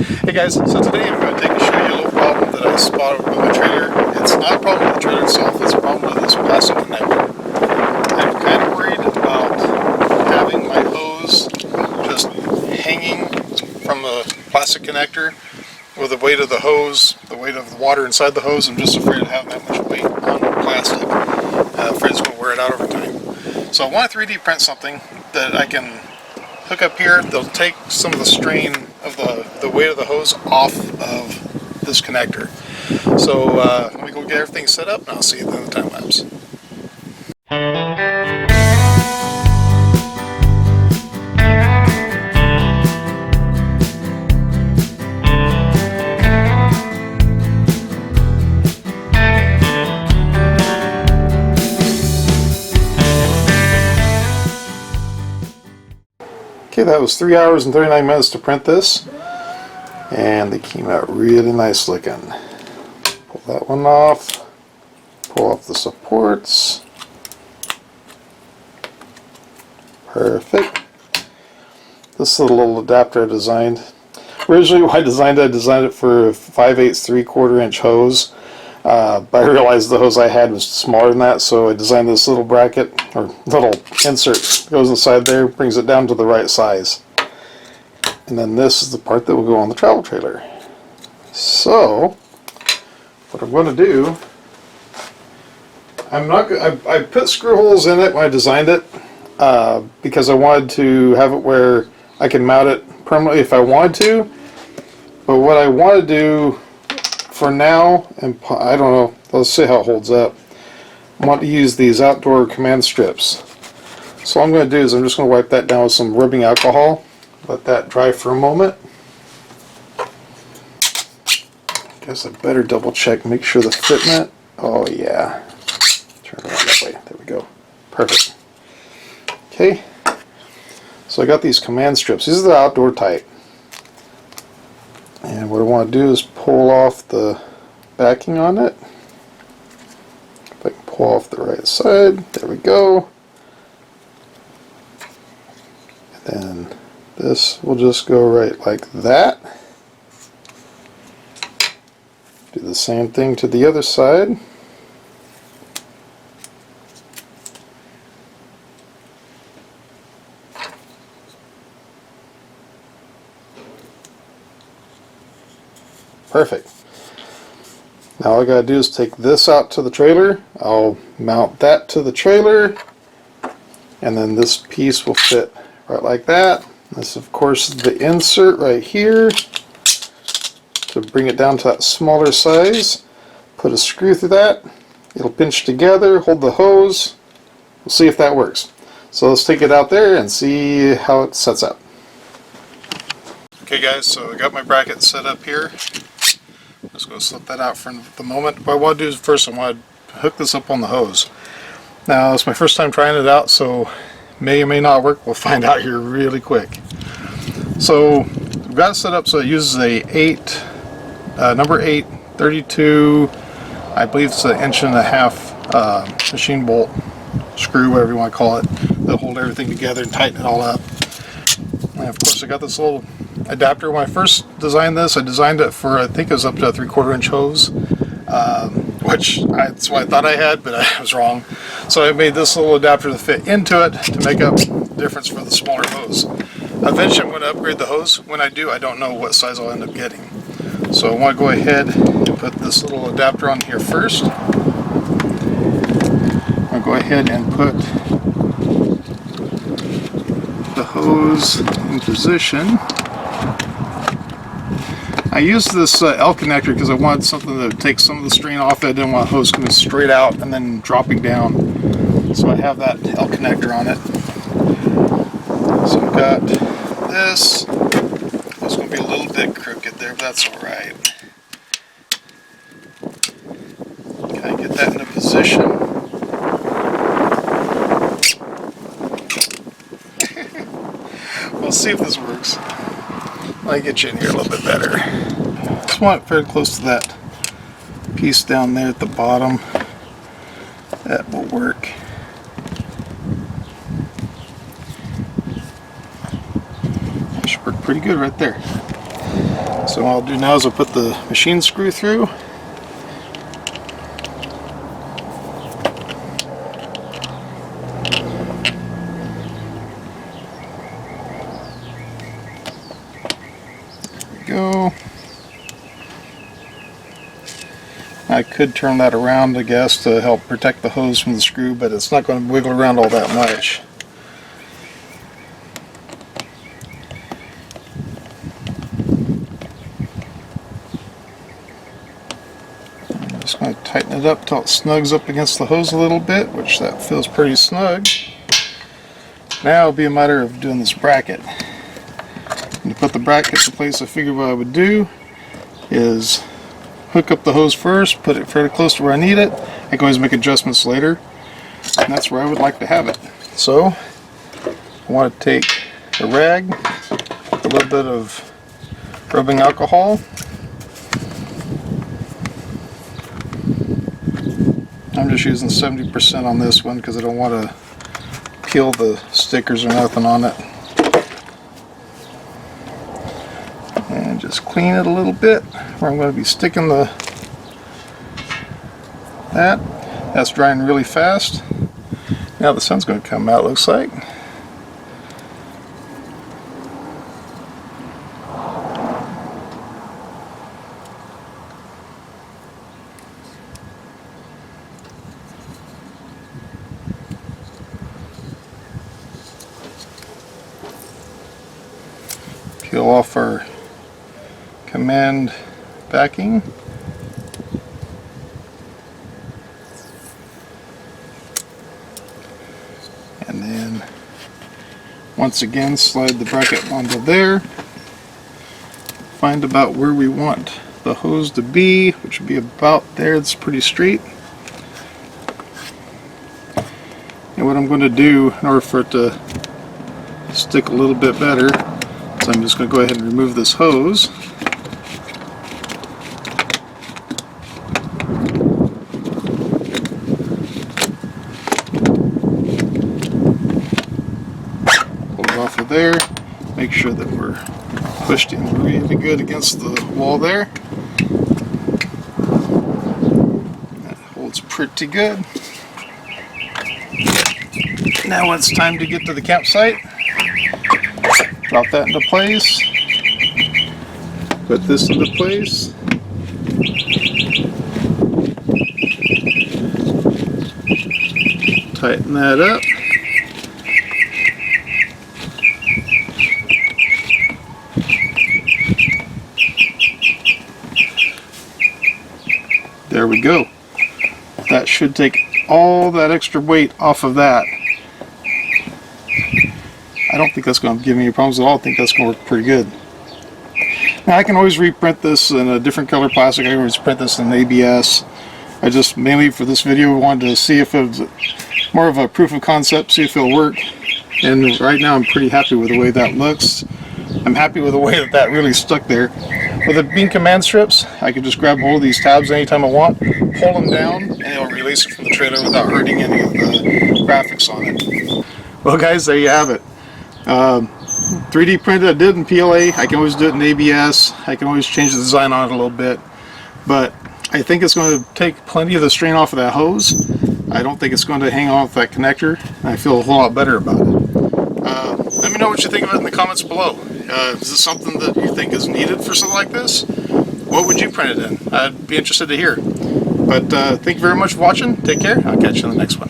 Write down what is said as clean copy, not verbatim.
Hey guys, so today I'm going to take and show you a little problem that I spotted with my trailer. It's not a problem with the trailer itself, it's a problem with this plastic connector. I'm kind of worried about having my hose just hanging from the plastic connector with the weight of the hose, the weight of the water inside the hose. I'm just afraid of having that much weight on the plastic. I'm afraid it's going to wear it out over time. So I want to 3D print something that I can hook up here. They'll take some of the strain of the weight of the hose off of this connector. So let me go get everything set up and I'll see you in the time lapse. Okay, that was 3 hours and 39 minutes to print this, and they came out really nice looking. Pull that one off, pull off the supports. Perfect. This is a little adapter I designed. Originally when I designed it for a 5/8 3/4 inch hose. But I realized the hose I had was smaller than that, so I designed this little bracket, or little insert, goes inside there, brings it down to the right size. And then this is the part that will go on the travel trailer. So, what I'm going to do, I put screw holes in it when I designed it, because I wanted to have it where I can mount it permanently if I wanted to. But what I want to do for now, and I don't know, let's see how it holds up. I want to use these outdoor command strips. So all I'm going to do is I'm just going to wipe that down with some rubbing alcohol. Let that dry for a moment. Guess I better double check, make sure the fitment. Oh yeah. Turn it around that way. There we go. Perfect. Okay. So I got these command strips. These are the outdoor type. And what I want to do is pull off the backing on it. If I can pull off the right side, there we go. And then this will just go right like that. Do the same thing to the other side. Perfect. Now all I gotta do is take this out to the trailer. I'll mount that to the trailer, and then this piece will fit right like that. This, of course, is the insert right here to bring it down to that smaller size. Put a screw through that. It'll pinch together, hold the hose. We'll see if that works. So let's take it out there and see how it sets up. Okay guys, so I got my bracket set up here. Just going to slip that out for the moment. What I want to do is first I want to hook this up on the hose. Now it's my first time trying it out, so may or may not work. We'll find out here really quick. So we've got it set up so it uses a number 8 32, I believe it's an 1.5 inch machine bolt screw, whatever you want to call it, that'll hold everything together and tighten it all up. And of course I got this little adapter. When I first designed this, I designed it for, I think it was up to a 3/4 inch hose, that's what I thought I had, but I was wrong. So I made this little adapter to fit into it to make up the difference for the smaller hose. Eventually I'm going to upgrade the hose. When I do, I don't know what size I'll end up getting. So I want to go ahead and put this little adapter on here first. I'll go ahead and put the hose in position. I used this L connector because I wanted something that would take some of the strain off it. I didn't want a hose coming straight out and then dropping down. So I have that L connector on it. So I've got this. It's going to be a little bit crooked there, but that's alright. Can I get that into position? We'll see if this works. Let me get you in here a little bit better. Just want it very close to that piece down there at the bottom. That will work. That should work pretty good right there. So what I'll do now is I'll put the machine screw through. There we go. I could turn that around, I guess, to help protect the hose from the screw, but it's not going to wiggle around all that much. I'm just going to tighten it up till it snugs up against the hose a little bit, which that feels pretty snug. Now it'll be a matter of doing this bracket. And to put the bracket in place, I figured what I would do is hook up the hose first, put it fairly close to where I need it. I can always make adjustments later, and that's where I would like to have it. So I want to take a rag, a little bit of rubbing alcohol. I'm just using 70% on this one because I don't want to peel the stickers or nothing on it. And just clean it a little bit where I'm going to be sticking that's drying really fast. Now the sun's going to come out, looks like. Peel off our command backing. And then once again slide the bracket onto there. Find about where we want the hose to be, which would be about there. It's pretty straight. And what I'm going to do in order for it to stick a little bit better, so I'm just going to go ahead and remove this hose. Pull it off of there. Make sure that we're pushed in really good against the wall there. That holds pretty good. Now it's time to get to the campsite. Drop that into place. Put this into place. Tighten that up. There we go. That should take all that extra weight off of that. I don't think that's going to give me any problems at all. I think that's going to work pretty good. Now I can always reprint this in a different color plastic. I can always print this in ABS. I just mainly for this video wanted to see if it was more of a proof of concept, see if it'll work. And right now I'm pretty happy with the way that looks. I'm happy with the way that that really stuck there. With it being command strips, I can just grab hold of these tabs anytime I want, pull them down, and it'll release it from the trailer without hurting any of the graphics on it. Well guys, there you have it. 3D printed, I did in PLA. I can always do it in ABS. I can always change the design on it a little bit. But I think it's going to take plenty of the strain off of that hose. I don't think it's going to hang on with that connector. And I feel a whole lot better about it. Let me know what you think of it in the comments below. Is this something that you think is needed for something like this? What would you print it in? I'd be interested to hear. But thank you very much for watching. Take care. I'll catch you in the next one.